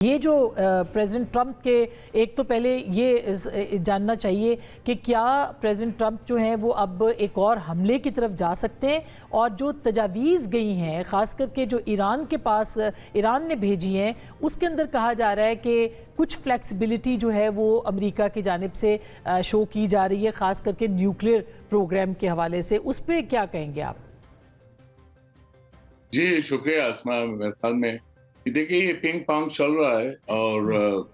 یہ جو president Trump کے ایک تو پہلے یہ جاننا چاہیے کہ کیا پریزیڈنٹ ٹرمپ جو ہیں وہ اب ایک اور حملے کی طرف جا سکتے ہیں، اور جو تجاویز گئی ہیں خاص کر کے جو ایران کے پاس ایران نے بھیجی ہیں اس کے اندر کہا جا رہا ہے کہ کچھ فلیکسیبلٹی جو ہے وہ امریکہ کی جانب سے شو کی جا رہی ہے، خاص کر کے نیوکلیئر پروگرام کے حوالے سے، اس پہ کیا کہیں گے آپ؟ جی شکریہ اسما. میرے خیال میں دیکھیے یہ پنگ پانگ چل رہا ہے اور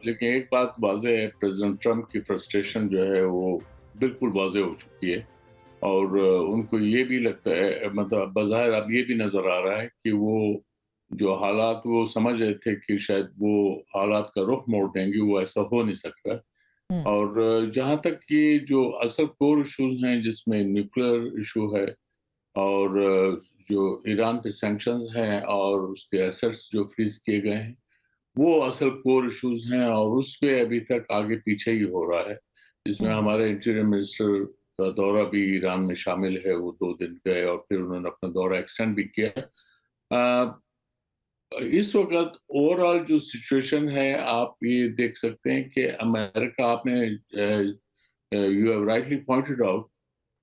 لیکن ایک بات واضح ہے، پریزیڈنٹ ٹرمپ کی فرسٹریشن جو ہے وہ بالکل واضح ہو چکی ہے اور ان کو یہ بھی لگتا ہے، مطلب بظاہر اب یہ بھی نظر آ رہا ہے کہ وہ جو حالات وہ سمجھ رہے تھے کہ شاید وہ حالات کا رخ موڑ دیں گے، وہ ایسا ہو نہیں سکتا. اور جہاں تک کہ جو اصل کور ایشوز ہیں جس میں نیوکلیر ایشو ہے اور جو ایران پہ سینکشنز ہیں اور اس کے ایسٹس جو فریز کیے گئے ہیں، وہ اصل کور ایشوز ہیں اور اس پہ ابھی تک آگے پیچھے ہی ہو رہا ہے. اس میں ہمارے انٹیریئر منسٹر کا دورہ بھی ایران میں شامل ہے، وہ 2 دن گئے اور پھر انہوں نے اپنا دورہ ایکسٹینڈ بھی کیا. اس وقت اوور آل جو سچویشن ہے آپ یہ دیکھ سکتے ہیں کہ امریکہ، آپ نے you have rightly pointed out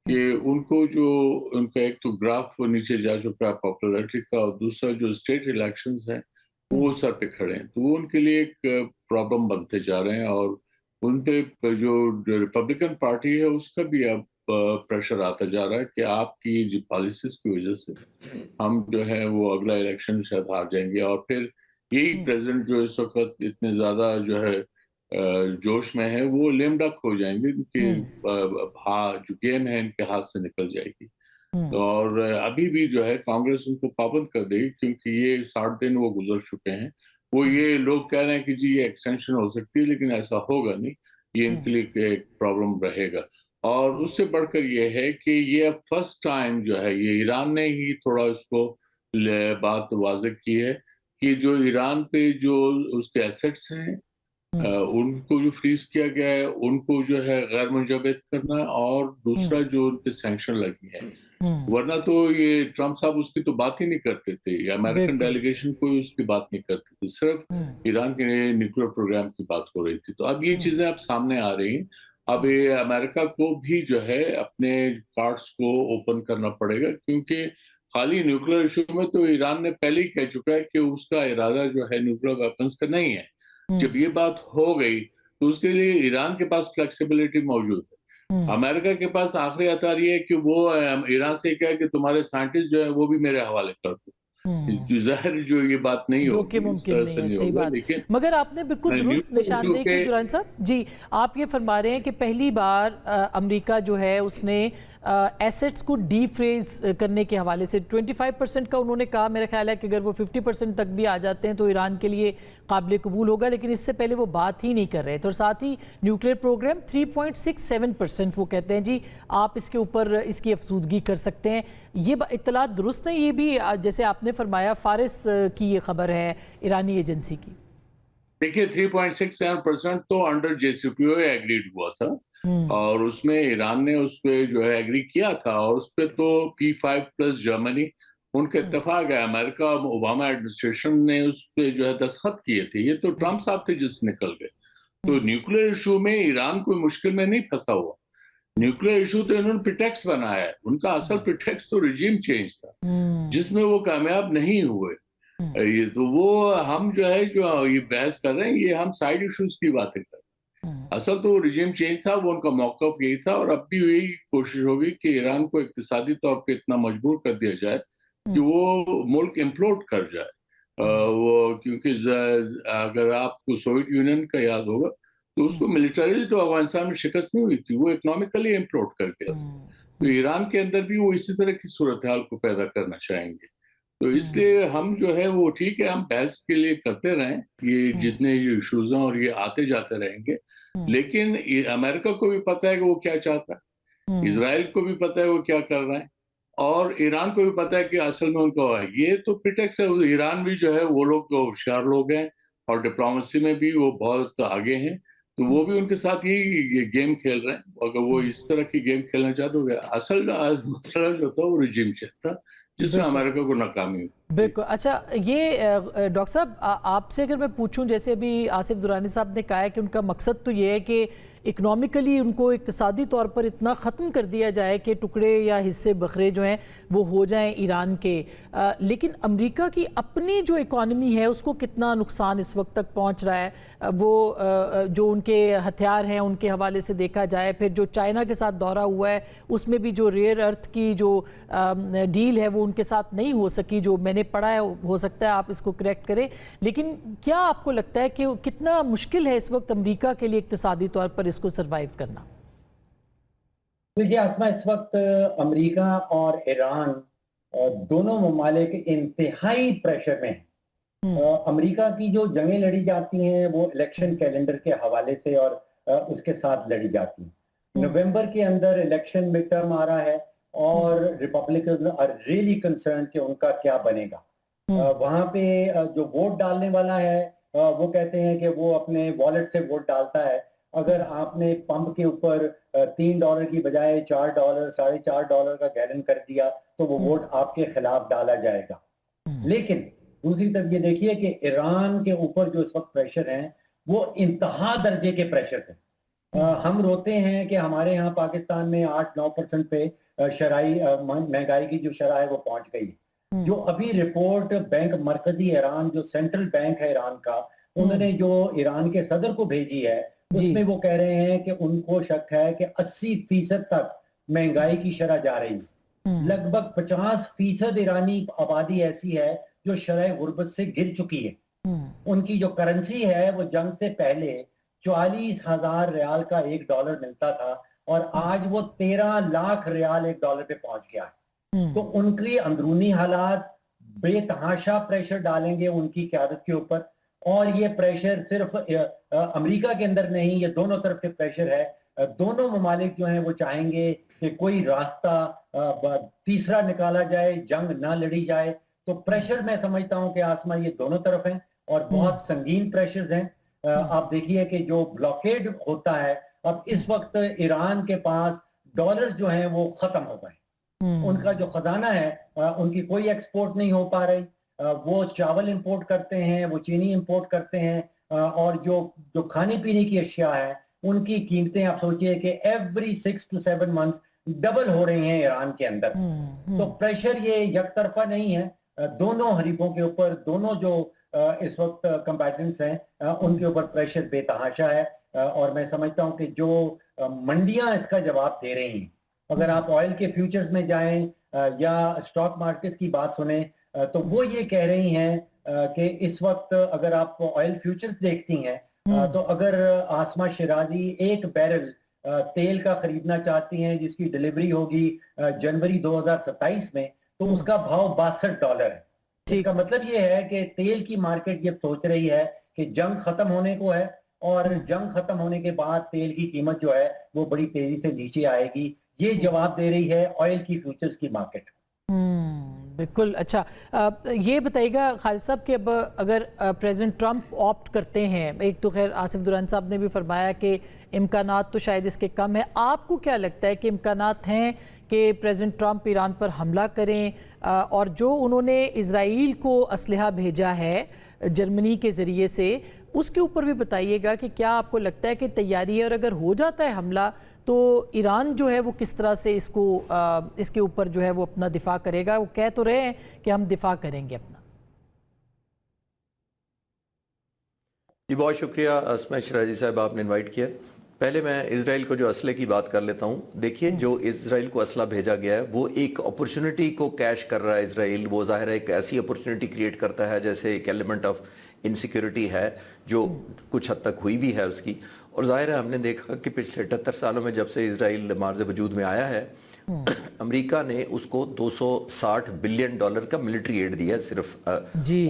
کہ ان کو جو ان کا ایک تو گراف نیچے جا چکا ہے پاپولرٹی کا، اور دوسرا جو اسٹیٹ الیکشنز ہیں وہ سر پہ کھڑے ہیں، تو وہ ان کے لیے ایک پرابلم بنتے جا رہے ہیں اور ان پہ جو ریپبلکن پارٹی ہے اس کا بھی اب پریشر آتا جا رہا ہے کہ آپ کی جو پالیسیز کی وجہ سے ہم جو ہے وہ اگلا الیکشن شاید ہار جائیں گے، اور پھر یہی پریزیڈنٹ جو اس وقت اتنے زیادہ جو ہے جوش میں ہے وہ لیم ڈک ہو جائیں گے کہ جو گیم ہے ان کے ہاتھ سے نکل جائے گی. اور ابھی بھی جو ہے کانگریس ان کو پابند کر دے گی کیونکہ یہ 60 دن وہ گزر چکے ہیں. وہ یہ لوگ کہہ رہے ہیں کہ جی یہ ایکسٹینشن ہو سکتی ہے لیکن ایسا ہوگا نہیں، یہ ان کے لیے ایک پرابلم رہے گا. اور اس سے بڑھ کر یہ ہے کہ یہ اب فرسٹ ٹائم جو ہے یہ ایران نے ہی تھوڑا اس کو بات واضح کی ہے کہ جو ایران پہ جو اس کے ایسٹس ہیں ان کو جو فریز کیا گیا ہے ان کو جو ہے غیر منجمد کرنا، اور دوسرا جو ان پہ سینکشن لگی ہے. ورنہ تو یہ ٹرمپ صاحب اس کی تو بات ہی نہیں کرتے تھے، یا امریکن ڈیلیگیشن کوئی اس کی بات نہیں کرتی تھی، صرف ایران کے نیوکلیر پروگرام کی بات ہو رہی تھی. تو اب یہ چیزیں اب سامنے آ رہی ہیں. اب یہ امریکہ کو بھی جو ہے اپنے کارڈز کو اوپن کرنا پڑے گا، کیونکہ خالی نیوکلیر ایشو میں تو ایران نے پہلے ہی کہہ چکا ہے کہ اس کا ارادہ جو ہے نیوکلیر ویپنز کا نہیں ہے. جب یہ بات ہو گئی تو اس کے لیے ایران کے پاس فلیکسیبلٹی موجود ہے. امریکہ کے پاس آخری ہتھیار یہ ہے کہ وہ ایران سے کہے کہ تمہارے سائنٹسٹ جو ہیں وہ بھی میرے حوالے کر دو. ظاہر جو یہ بات نہیں جو کہ ہوگی، اس ممکن طرح نہیں سے ہے، نہیں صحیح ہوگا. بات. لیکن مگر آپ نے بالکل درست نشاندہی کی دوران صاحب. جی آپ یہ فرما رہے ہیں کہ پہلی بار امریکہ جو ہے اس نے ایسٹس کو ڈی فریز کرنے کے حوالے سے 25% کا انہوں نے کہا. میرا خیال ہے کہ اگر وہ 50% تک بھی آ جاتے ہیں تو ایران کے لیے قابل قبول ہوگا، لیکن اس سے پہلے وہ بات ہی نہیں کر رہے تھے. اور ساتھ ہی نیوکلیئر پروگرام 3.67% وہ کہتے ہیں جی آپ اس کے اوپر اس کی افزودگی کر سکتے ہیں. یہ اطلاعات درست ہیں؟ یہ بھی جیسے آپ نے فرمایا فارس کی یہ خبر ہے ایرانی ایجنسی کی. دیکھیے 3.67% تو انڈر جے سی پی او ایگریڈ ہوا تھا اور اس میں ایران نے اس پہ جو ہے ایگری کیا تھا، اور اس پہ تو P5+ جرمنی ان کے اتفاق ہے. امریکہ اوباما ایڈمنسٹریشن نے اس پہ جو ہے دستخط کیے تھے، یہ تو ٹرمپ صاحب تھے جس نکل گئے. تو نیوکلیر ایشو میں ایران کوئی مشکل میں نہیں پھنسا ہوا. نیوکلیر ایشو تو انہوں نے پریٹیکس بنایا ہے، ان کا اصل پریٹیکس تو ریجیم چینج تھا جس میں وہ کامیاب نہیں ہوئے. یہ تو وہ ہم جو ہے جو یہ بحث کر رہے ہیں یہ ہم سائیڈ ایشوز کی باتیں کر رہے ہیں. اصل تو ریجیم چینج تھا، وہ ان کا موقف یہی تھا، اور اب بھی یہی کوشش ہوگی کہ ایران کو اقتصادی طور پہ اتنا مجبور کر دیا جائے کہ وہ ملک امپلوڈ کر جائے. وہ کیونکہ اگر آپ کو سوویت یونین کا یاد ہوگا تو اس کو ملٹریلی تو افغانستان میں شکست نہیں ہوئی تھی، وہ اکنامکلی امپلوڈ کر گیا تھا. تو ایران کے اندر بھی وہ اسی طرح کی صورتحال کو پیدا کرنا چاہیں گے. تو اس لیے ہم جو ہے وہ ٹھیک ہے، ہم بحث کے لیے کرتے رہیں، یہ جتنے یہ ایشوز ہیں اور یہ آتے جاتے رہیں گے، لیکن امریکہ کو بھی پتہ ہے کہ وہ کیا چاہتا ہے، اسرائیل کو بھی پتہ ہے وہ کیا کر رہے ہیں، اور ایران کو بھی پتہ ہے کہ اصل میں ان کو یہ تو پریٹیکس ہے. ایران بھی جو ہے وہ لوگ ہوشیار لوگ ہیں اور ڈپلومیسی میں بھی وہ بہت آگے ہیں، تو وہ بھی ان کے ساتھ یہی گیم کھیل رہے ہیں. اگر وہ اس طرح کی گیم کھیلنا چاہتے ہو گیا، اصل مسئلہ جو تھا وہ ریجیم چینج تھا जिसमें अमेरिका को नाकामी हुई। बिल्कुल। अच्छा, ये डॉक्टर साहब आप से अगर मैं पूछूं, जैसे अभी आसिफ दुरानी साहब ने कहा है कि उनका मकसद तो ये है कि इकोनॉमिकली उनको इक्तिसादी तौर पर इतना ख़त्म कर दिया जाए कि टुकड़े या हिस्से बखरे जो हैं वो हो जाएं ईरान के, लेकिन अमेरिका की अपनी जो इकॉनमी है उसको कितना नुकसान इस वक्त तक पहुंच रहा है, वो जो उनके हथियार हैं उनके हवाले से देखा जाए, फिर जो चाइना के साथ दौरा हुआ है उसमें भी जो रेयर अर्थ की जो डील है वो उनके साथ नहीं हो सकी, जो मैंने पढ़ा है, हो सकता है आप इसको करेक्ट करें, लेकिन क्या आपको लगता है कि कितना मुश्किल है इस वक्त अमेरिका के लिए इक्तिसादी तौर पर इसको सर्वाइव करना? देखिए आसमा, इस वक्त अमेरिका और ईरान दोनों ममालिक इंतहाई प्रेशर में हैं। अमेरिका की जो जंगें लड़ी जाती हैं वो इलेक्शन कैलेंडर के हवाले से और उसके साथ लड़ी जाती हैं। नवंबर के अंदर इलेक्शन मिड टर्म आ रहा है और रिपब्लिकन आर रियली कंसर्न कि उनका क्या बनेगा। वहां पे जो वोट डालने वाला है वो कहते हैं कि वो अपने वॉलेट से वोट डालता है। अगर आपने पंप के ऊपर $3 की बजाय $4, $4.5 का गैलन कर दिया तो वो वोट आपके खिलाफ डाला जाएगा। लेकिन दूसरी तरफ ये देखिए कि ईरान के ऊपर जो इस वक्त प्रेशर है वो इंतहा दर्जे के प्रेशर है। हम रोते हैं कि हमारे यहाँ पाकिस्तान में 8-9% पे शराई महंगाई की जो शरह है वो पहुंच गई है। जो अभी रिपोर्ट बैंक मरकजी ईरान, जो सेंट्रल बैंक है ईरान का, उन्होंने जो ईरान के सदर को भेजी है उसमें वो कह रहे हैं कि उनको शक है कि 80% तक महंगाई की शरह जा रही है। लगभग 50% ईरानी आबादी ऐसी है जो शरह गुर्बत से गिर चुकी है। उनकी जो करेंसी है वो जंग से पहले 40,000 रियाल का $1 मिलता था और आज वो 13 लाख रियाल $1 पे पहुंच गया है। तो उनकी अंदरूनी हालात बेतहाशा प्रेशर डालेंगे उनकी क़यादत के ऊपर, और ये प्रेशर सिर्फ अमेरिका के अंदर नहीं, ये दोनों तरफ से प्रेशर है। दोनों ममालिक जो हैं वो चाहेंगे कि कोई रास्ता तीसरा निकाला जाए, जंग ना लड़ी जाए। तो प्रेशर मैं समझता हूं कि आसमा ये दोनों तरफ हैं और बहुत संगीन प्रेशर्स हैं। आप देखिए कि जो ब्लॉकेड होता है, अब इस वक्त ईरान के पास डॉलर जो हैं वो खत्म हो गए। उनका जो खजाना है उनकी कोई एक्सपोर्ट नहीं हो पा रही। वो चावल इंपोर्ट करते हैं, वो चीनी इंपोर्ट करते हैं और जो खाने पीने की अशिया है उनकी कीमतें आप सोचिए कि एवरी 6 to 7 मंथ्स डबल हो रही हैं ईरान के अंदर। तो प्रेशर ये यकतरफा नहीं है, दोनों हरीफों के ऊपर, दोनों जो इस वक्त कंबैटेंट्स हैं उनके ऊपर प्रेशर बेतहाशा है। और मैं समझता हूं कि जो मंडियां इसका जवाब दे रही हैं, अगर आप ऑयल के फ्यूचर्स में जाएं या स्टॉक मार्केट की बात सुने तो वो ये कह रही हैं कि इस वक्त अगर आप ऑयल फ्यूचर्स देखती हैं तो अगर आसमा शिराजी 1 बैरल तेल का खरीदना चाहती हैं जिसकी डिलीवरी होगी जनवरी 2027 में, तो उसका भाव $62 है। इसका मतलब ये है कि तेल की मार्केट ये सोच रही है कि जंग खत्म होने को है और जंग खत्म होने के बाद तेल की कीमत जो है वो बड़ी तेजी से नीचे आएगी। ये जवाब दे रही है ऑयल की फ्यूचर्स की मार्केट। बिल्कुल। अच्छा, ये बताइएगा खालिद साहब कि अब अगर प्रेसिडेंट ट्रंप ऑप्ट करते हैं, एक तो खैर आसिफ दुरानी साहब ने भी फरमाया कि इम्कानात तो शायद इसके कम है, आपको क्या लगता है कि इम्कानात हैं कि प्रेसिडेंट ट्रंप ईरान पर हमला करें? और जो उन्होंने इजराइल को असलहा भेजा है जर्मनी के ज़रिए से, उसके ऊपर भी बताइएगा कि क्या आपको लगता है कि तैयारी है, और अगर हो जाता है हमला तो ईरान जो है वो किस तरह से इसके ऊपर जो है वो अपना दिफा करेगा? वो कह तो रहे हैं कि हम दिफा करेंगे अपना। जी बहुत शुक्रिया अस्मा शिराजी साहब, आपने इनवाइट किया। पहले मैं इसराइल को जो असले की बात कर लेता हूँ। देखिए, जो इसराइल को असला भेजा गया है वो एक अपॉर्चुनिटी को कैश कर रहा है इसराइल। वो जाहिर है एक ऐसी अपॉर्चुनिटी क्रिएट करता है जैसे एक एलिमेंट ऑफ इनसिक्योरिटी है जो कुछ हद तक हुई भी है उसकी। और जाहिर है हमने देखा कि पिछले 78 सालों में जब से इसराइल मार्ज वजूद में आया है, अमेरिका ने उसको $260 बिलियन का मिलिट्री एड दिया सिर्फ।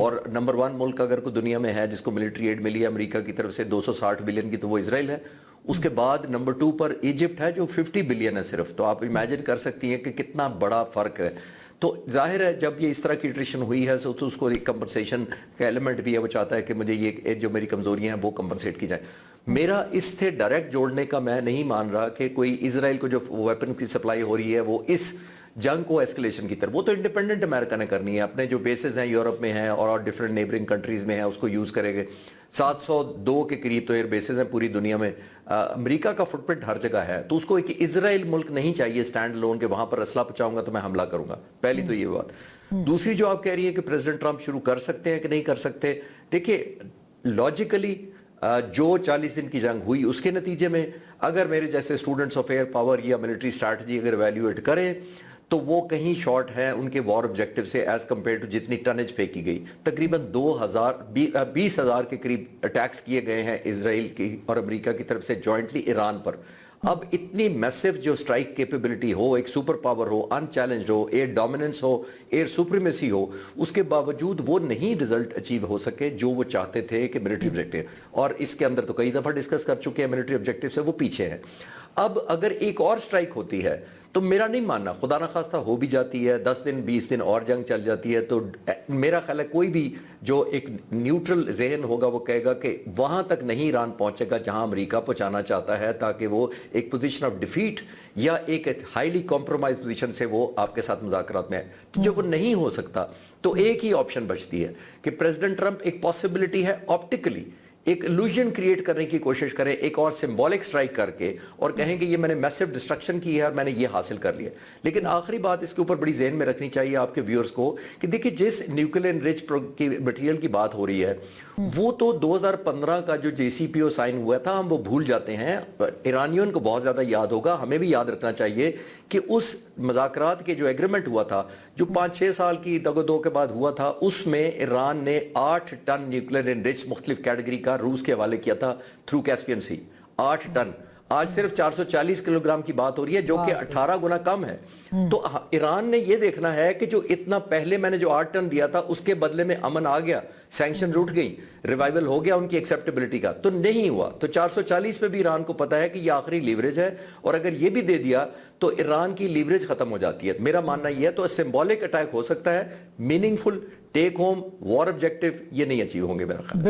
और नंबर 1 मुल्क अगर कोई दुनिया में है जिसको मिलिट्री एड मिली है अमेरिका की तरफ से 260 बिलियन की, तो वो इसराइल है। उसके बाद नंबर 2 पर इजिप्ट है जो 50 बिलियन है सिर्फ। तो आप इमेजिन कर सकती हैं कि कितना बड़ा फर्क है। तो जाहिर है जब ये इस तरह की एट्रिशन हुई है तो उसको एक कंपनसेशन का एलिमेंट भी है। वो चाहता है कि मुझे ये जो मेरी कमजोरियां हैं वो कंपनसेट की जाए। मेरा इससे डायरेक्ट जोड़ने का मैं नहीं मान रहा कि कोई इसराइल को जो वेपन की सप्लाई हो रही है वो इस जंग को एस्केलेशन की तरफ, वो तो इंडिपेंडेंट अमेरिका ने करनी है, अपने जो बेसेस हैं यूरोप में हैं और डिफरेंट नेबरिंग कंट्रीज में हैं उसको यूज करेंगे। 702 के करीब तो एयर बेसेस हैं पूरी दुनिया में। अमेरिका का फुटप्रिंट हर जगह है, तो उसको एक इजराइल मुल्क नहीं चाहिए स्टैंड लोन के वहां पर असला पहुंचाऊंगा तो मैं हमला करूंगा। पहली तो ये बात। दूसरी जो आप कह रही है कि प्रेसिडेंट ट्रंप शुरू कर सकते हैं कि नहीं कर सकते, देखिए लॉजिकली जो 40 दिन की जंग हुई उसके नतीजे में अगर मेरे जैसे स्टूडेंट्स ऑफ एयर पावर या मिलिट्री स्ट्रैटेजी अगर वैल्यूएट करें तो वो कहीं शॉर्ट है उनके वॉर ऑब्जेक्टिव से एज कंपेयर टू जितनी टनेज फेंकी गई। तकरीबन 20,000 के करीब अटैक्स किए गए हैं इजराइल की और अमेरिका की तरफ से जॉइंटली ईरान पर। अब इतनी मैसिव जो स्ट्राइक कैपेबिलिटी हो, एक सुपर पावर हो, अनचैलेंज्ड हो, एयर डोमिनेंस हो, एयर सुप्रीमेसी हो, उसके बावजूद वो नहीं रिजल्ट अचीव हो सके जो वो चाहते थे कि मिलिट्री ऑब्जेक्टिव, और इसके अंदर तो कई दफा डिस्कस कर चुके हैं मिलिट्री ऑब्जेक्टिव से वो पीछे है। अब अगर एक और स्ट्राइक होती है तो मेरा नहीं मानना, खुदा ना खास्ता हो भी जाती है, 10 दिन 20 दिन और जंग चल जाती है, तो मेरा ख्याल है कोई भी जो एक न्यूट्रल जहन होगा वो कहेगा कि वहां तक नहीं ईरान पहुंचेगा जहां अमेरिका पहुंचाना चाहता है, ताकि वो एक पोजीशन ऑफ डिफीट या एक हाईली कॉम्प्रोमाइज पोजीशन से वो आपके साथ मुज़ाकरात में है। तो जब वो नहीं हो सकता तो एक ही ऑप्शन बचती है कि प्रेसिडेंट ट्रंप एक पॉसिबिलिटी है ऑप्टिकली एक इल्यूजन क्रिएट करने की कोशिश करें, एक और सिंबॉलिक स्ट्राइक करके, और कहें कि ये मैंने मैसिव डिस्ट्रक्शन की है और मैंने ये हासिल कर लिया। लेकिन आखिरी बात इसके ऊपर बड़ी ज़हन में रखनी चाहिए आपके व्यूअर्स को कि देखिए जिस न्यूक्लियर रिच की मटेरियल की बात हो रही है वो तो 2015 का जो JCPO साइन हुआ था हम वो भूल जाते हैं, ईरानियों को बहुत ज़्यादा याद होगा, हमें भी याद रखना चाहिए कि उस मुज़ाकरात के जो एग्रीमेंट हुआ था जो 5-6 साल की दगो-दो के बाद हुआ था, उसमें ईरान ने 8 टन न्यूक्लियर एनरिच्ड मुख्तलिफ कैटेगरी का रूस के हवाले किया था थ्रू कैस्पियन सी। 8 टन, आज सिर्फ 440 किलोग्राम की बात हो रही है जो कि 18 गुना कम है। तो ईरान ने यह देखना है कि जो इतना पहले मैंने जो 8 टन दिया था उसके बदले में अमन आ गया, सैंक्शन उठ गई, रिवाइवल हो गया उनकी एक्सेप्टेबिलिटी का, तो नहीं हुआ। तो 440 पे भी ईरान को पता है कि यह आखिरी लीवरेज है, और अगर यह भी दे दिया तो ईरान की लीवरेज खत्म हो जाती है। मेरा मानना यह है तो सिंबॉलिक अटैक हो सकता है, meaningful take home war objective ये नहीं अचीव होंगे मेरा ख्याल।